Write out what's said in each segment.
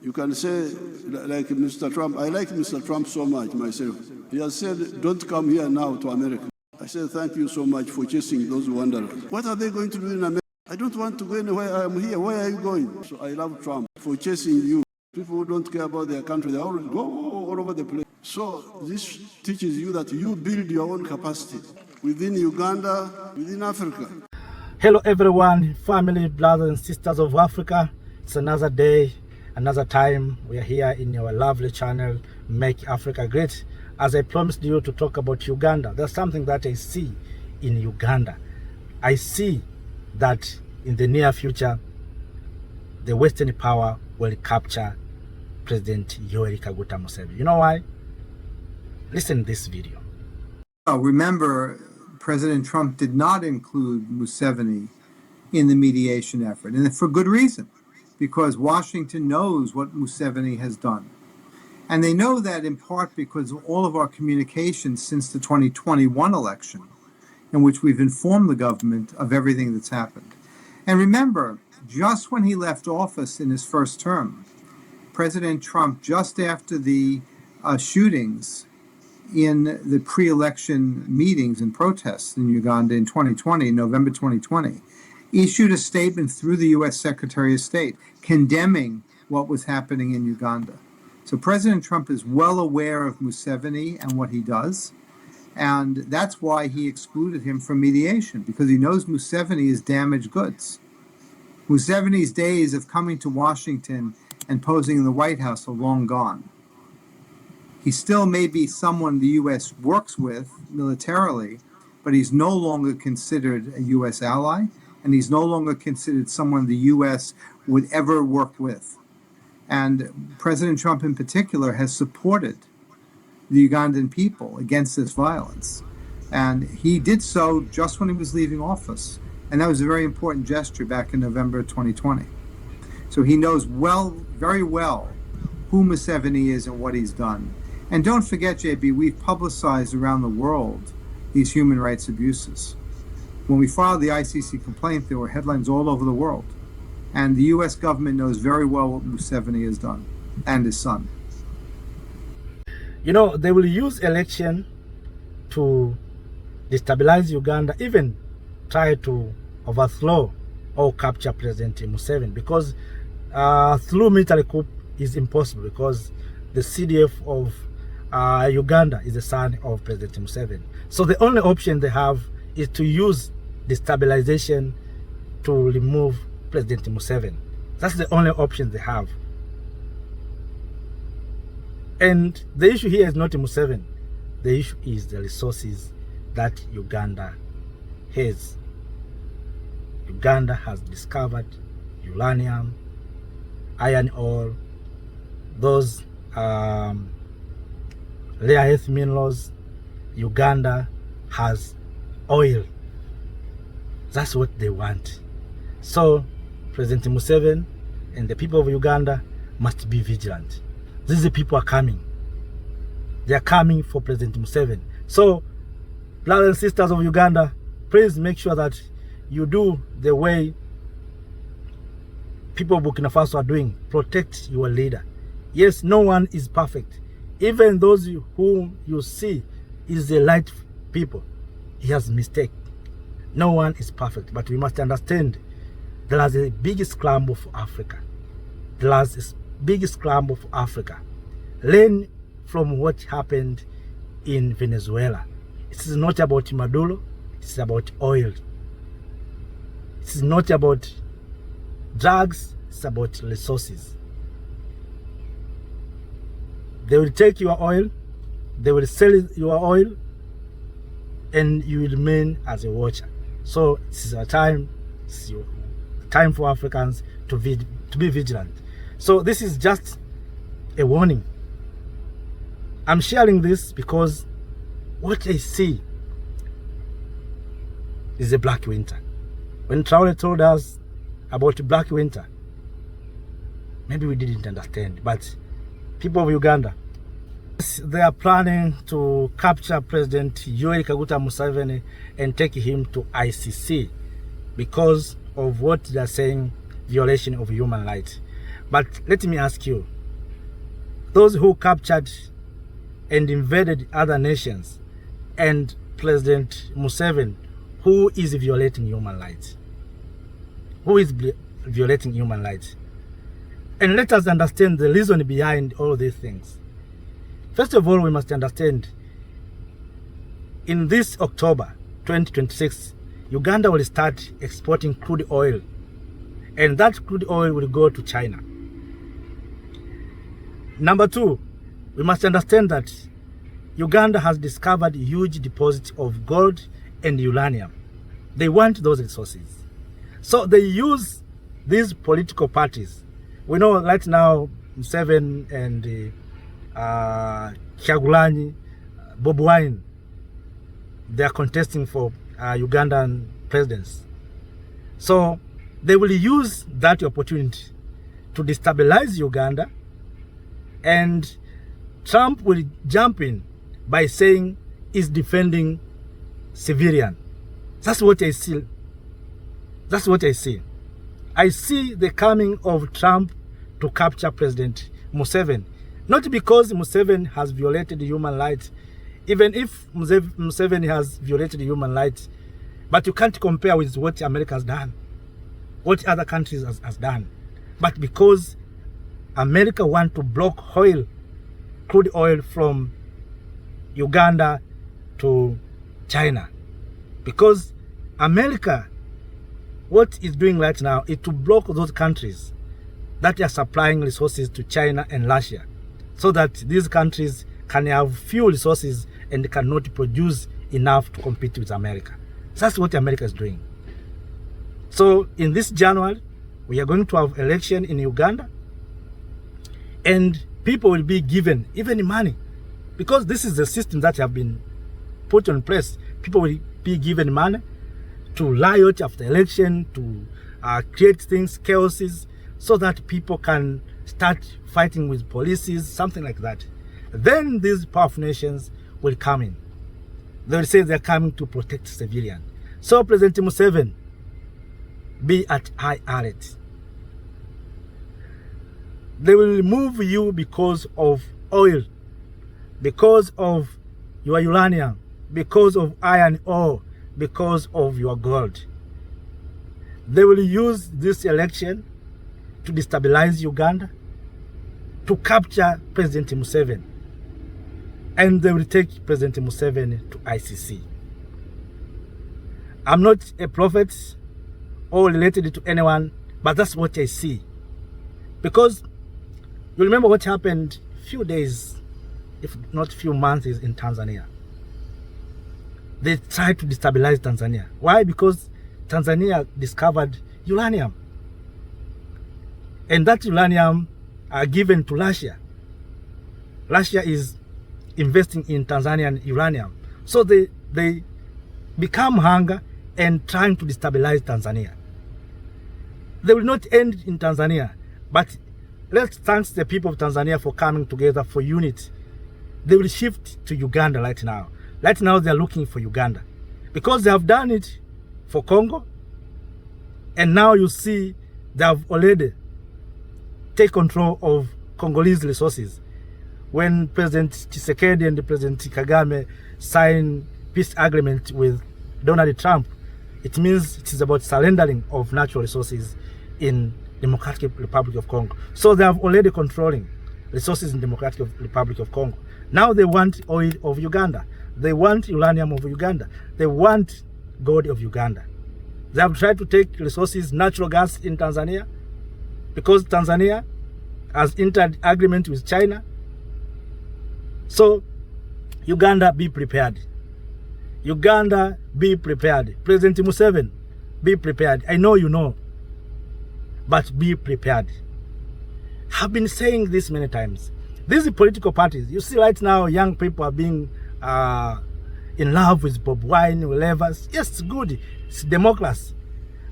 You can say, like Mr. Trump, I like Mr. Trump so much myself. He has said, don't come here now to America. I said, thank you so much for chasing those wanderers. What are they going to do in America? I don't want to go anywhere. I am here. Where are you going? So I love Trump for chasing you. People who don't care about their country, they always go all over the place. So this teaches you that you build your own capacity within Uganda, within Africa. Hello everyone, family, brothers and sisters of Africa. It's another day, another time. We are here in your lovely channel, Make Africa Great. As I promised you to talk about Uganda, there's something that I see in Uganda. I see that in the near future, the Western power will capture President Yoweri Museveni. You know why? Listen to this video. Remember, President Trump did not include Museveni in the mediation effort, and for good reason, because Washington knows what Museveni has done. And they know that in part because of all of our communications since the 2021 election, in which we've informed the government of everything that's happened. And remember, just when he left office in his first term, President Trump, just after the shootings in the pre-election meetings and protests in Uganda in 2020, November 2020, issued a statement through the U.S. Secretary of State condemning what was happening in Uganda. So President Trump is well aware of Museveni and what he does, and that's why he excluded him from mediation, because he knows Museveni is damaged goods. Museveni's days of coming to Washington and posing in the White House are long gone. He still may be someone the U.S. works with militarily, but he's no longer considered a U.S. ally, and he's no longer considered someone the U.S. would ever work with. And President Trump in particular has supported the Ugandan people against this violence. And he did so just when he was leaving office. And that was a very important gesture back in November 2020. So he knows very well who Museveni is and what he's done. And don't forget, JB, we've publicized around the world these human rights abuses. When we filed the ICC complaint, there were headlines all over the world. And the U.S. government knows very well what Museveni has done, and his son. You know, they will use election to destabilize Uganda, even try to overthrow or capture President Museveni, because through military coup is impossible, because the CDF of Uganda is the son of President Museveni. So the only option they have is to use destabilization to remove President Museveni. That's the only option they have. And the issue here is not Museveni. The issue is the resources that Uganda has. Uganda has discovered uranium, iron ore, those rare earth minerals. Uganda has oil. That's what they want. So President Museveni and the people of Uganda must be vigilant. These people are coming. They are coming for President Museveni. So, brothers and sisters of Uganda, please make sure that you do the way people of Burkina Faso are doing. Protect your leader. Yes, no one is perfect. Even those whom you see is the right people, he has mistake. No one is perfect, but we must understand there is a big scramble for Africa. There is a big scramble for Africa. Learn from what happened in Venezuela. It is not about Maduro, it's about oil. It's not about drugs, it's about resources. They will take your oil, they will sell your oil, and you will remain as a watcher. So this is a time, it's your time for Africans to be vigilant. So this is just a warning. I'm sharing this because what I see is a black winter. When Traore told us about black winter, maybe we didn't understand, but people of Uganda, they are planning to capture President Yoweri Museveni and take him to ICC because of what they are saying, violation of human rights. But let me ask you, those who captured and invaded other nations, and President Museveni, who is violating human rights. Who is violating human rights? And let us understand the reason behind all these things. First of all, we must understand, in this October 2026, Uganda will start exporting crude oil, and that crude oil will go to China. Number two, we must understand that Uganda has discovered huge deposits of gold and uranium. They want those resources. So they use these political parties. We know right now Museveni and Kyagulanyi, Bobi Wine, they are contesting for Ugandan presidency. So they will use that opportunity to destabilize Uganda, and Trump will jump in by saying he's defending civilian. That's what I see. That's what I see. I see the coming of Trump to capture President Museveni. Not because Museveni has violated human rights, even if Museveni has violated human rights, but you can't compare with what America has done, what other countries has done. But because America wants to block oil, crude oil from Uganda to China. Because America, what it's doing right now is to block those countries that are supplying resources to China and Russia, so that these countries can have few resources and cannot produce enough to compete with America. That's what America is doing. So in this January, we are going to have election in Uganda, and people will be given even money, because this is the system that have been put in place. People will be given money to riot after election, to create things, chaoses, so that people can start fighting with policies, something like that. Then these powerful nations will come in. They will say they're coming to protect civilians. So President Museveni, be at high alert. They will remove you because of oil, because of your uranium, because of iron ore, because of your gold. They will use this election to destabilize Uganda, to capture President Museveni, and they will take President Museveni to ICC. I'm not a prophet or related to anyone, but that's what I see. Because you remember what happened few days, if not few months, in Tanzania. They tried to destabilize Tanzania. Why? Because Tanzania discovered uranium. And that uranium are given to Russia. Russia is investing in Tanzanian uranium. So they become hunger and trying to destabilize Tanzania. They will not end in Tanzania, but let's thank the people of Tanzania for coming together for unity. They will shift to Uganda right now. Right now they are looking for Uganda, because they have done it for Congo, and now you see they have already taken control of Congolese resources. When President Tshisekedi and President Kagame signed peace agreement with Donald Trump, it means it is about surrendering of natural resources in Democratic Republic of Congo. So they have already controlling resources in Democratic Republic of Congo. Now they want oil of Uganda. They want uranium of Uganda. They want gold of Uganda. They have tried to take resources, natural gas in Tanzania, because Tanzania has entered agreement with China. So Uganda, be prepared. Uganda, be prepared. President Museveni, be prepared. I know you know, but be prepared. I've been saying this many times. These political parties, you see right now, young people are being in love with Bobi Wine, whatever. Yes, it's good. It's democracy.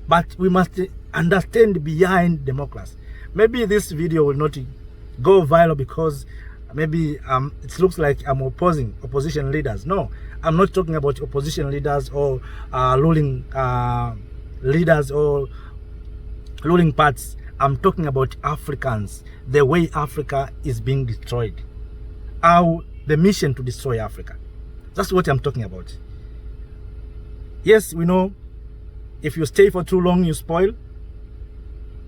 But we must understand behind democracy. Maybe this video will not go viral because maybe it looks like I'm opposing opposition leaders. No, I'm not talking about opposition leaders or ruling leaders or ruling parties. I'm talking about Africans, the way Africa is being destroyed. The mission to destroy Africa. That's what I'm talking about. Yes, we know if you stay for too long, you spoil.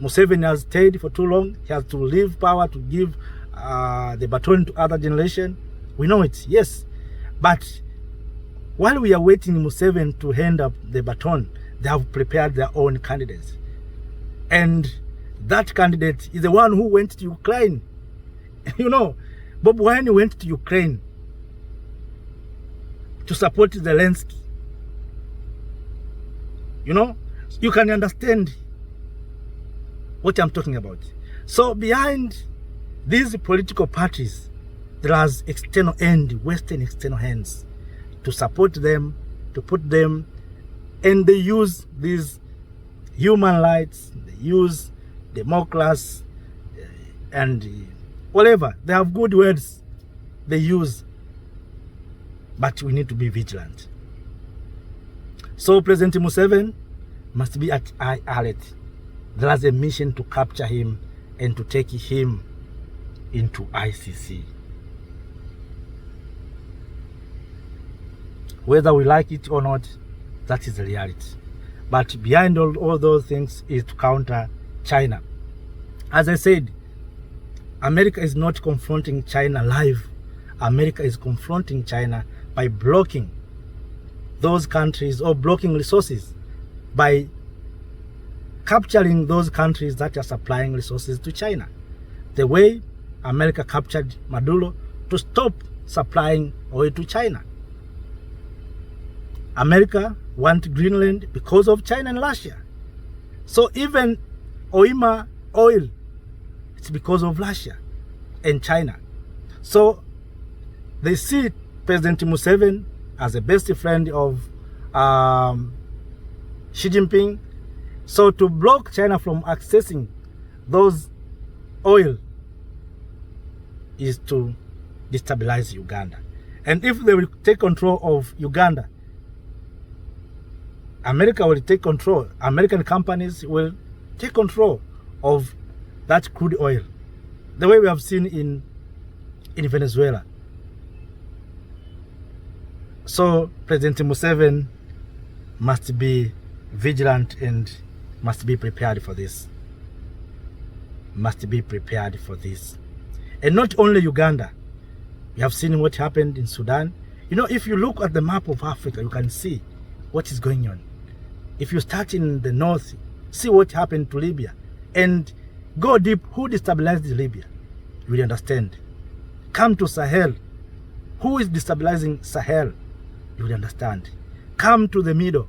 Museveni has stayed for too long. He has to leave power to give the baton to other generation. We know it, yes. But while we are waiting Museveni to hand up the baton, they have prepared their own candidates. And that candidate is the one who went to Ukraine. You know, Bob Wine went to Ukraine to support Zelensky. You know, you can understand what I'm talking about. So behind these political parties, there is external end, Western external hands to support them, to put them, and they use these human rights, they use democracy, and whatever. They have good words they use, but we need to be vigilant. So President Museveni must be at high alert. There is a mission to capture him and to take him into ICC. Whether we like it or not, that is the reality. But behind all those things is to counter China. As I said, America is not confronting China live. America is confronting China by blocking those countries or blocking resources, by capturing those countries that are supplying resources to China. The way America captured Maduro to stop supplying oil to China. America wants Greenland because of China and Russia. So even Oima oil, it's because of Russia and China. So they see President Museveni as a best friend of Xi Jinping. So to block China from accessing those oil is to destabilize Uganda. And if they will take control of Uganda, America will take control. American companies will take control of that crude oil, the way we have seen in Venezuela. So President Museveni must be vigilant and must be prepared for this. Must be prepared for this. And not only Uganda. We have seen what happened in Sudan. You know, if you look at the map of Africa, you can see what is going on. If you start in the north, see what happened to Libya, and go deep, who destabilized Libya, you will understand. Come to Sahel, who is destabilizing Sahel, you will understand. Come to the middle,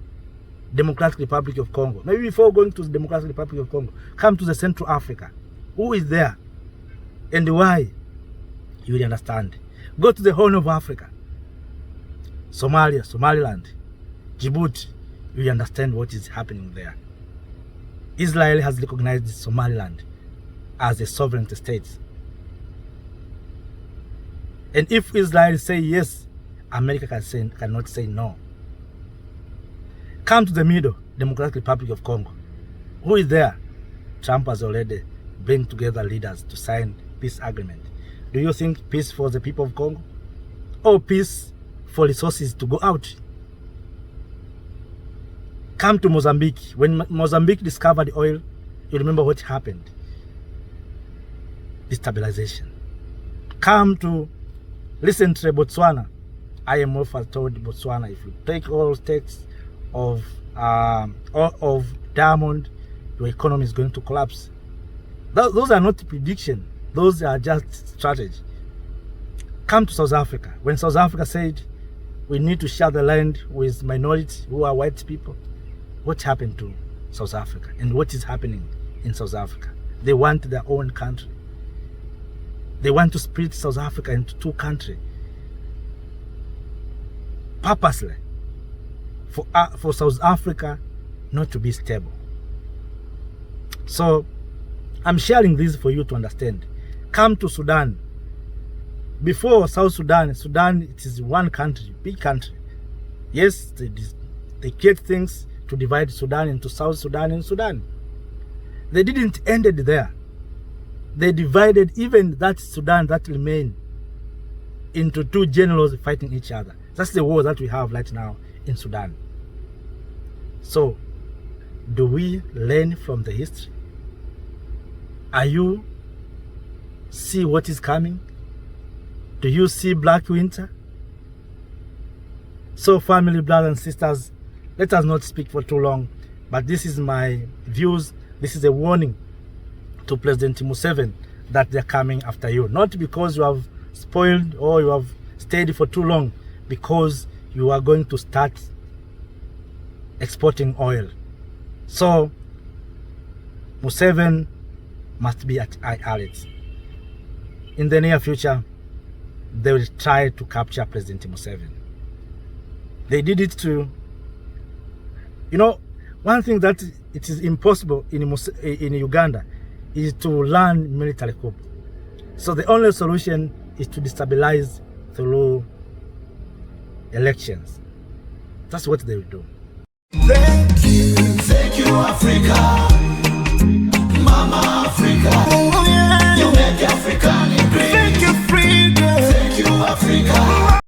Democratic Republic of Congo. Maybe before going to the Democratic Republic of Congo, come to the Central Africa. Who is there and why? You will understand. Go to the Horn of Africa, Somalia, Somaliland, Djibouti. You will understand what is happening there. Israel has recognized Somaliland as a sovereign state. And if Israel say yes, America cannot say no. Come to the middle, Democratic Republic of Congo. Who is there? Trump has already bring together leaders to sign peace agreement. Do you think peace for the people of Congo? Or peace for resources to go out? Come to Mozambique. When Mozambique discovered oil, you remember what happened. Destabilization. Come to recently Botswana. IMF has told Botswana, if you take all stakes of diamond, your economy is going to collapse. Those are not prediction. Those are just strategy. Come to South Africa. When South Africa said we need to share the land with minorities who are white people, what happened to South Africa and what is happening in South Africa? They want their own country. They want to split South Africa into two countries purposely for South Africa not to be stable. So I'm sharing this for you to understand. Come to Sudan. Before South Sudan, it is one country, big country. Yes, they create things to divide Sudan into South Sudan and Sudan. They didn't end it there. They divided even that Sudan that remained into two generals fighting each other. That's the war that we have right now in Sudan. So, do we learn from the history? Are you see what is coming? Do you see Black Winter? So, family, brothers and sisters, let us not speak for too long, but this is my views. This is a warning to President Museveni that they're coming after you. Not because you have spoiled or you have stayed for too long, because you are going to start exporting oil. So, Museveni must be at high alert. In the near future, they will try to capture President Museveni. They did it to, you know, one thing that it is impossible in Uganda is to learn military coup. So the only solution is to destabilize through elections. That's what they will do. Thank you.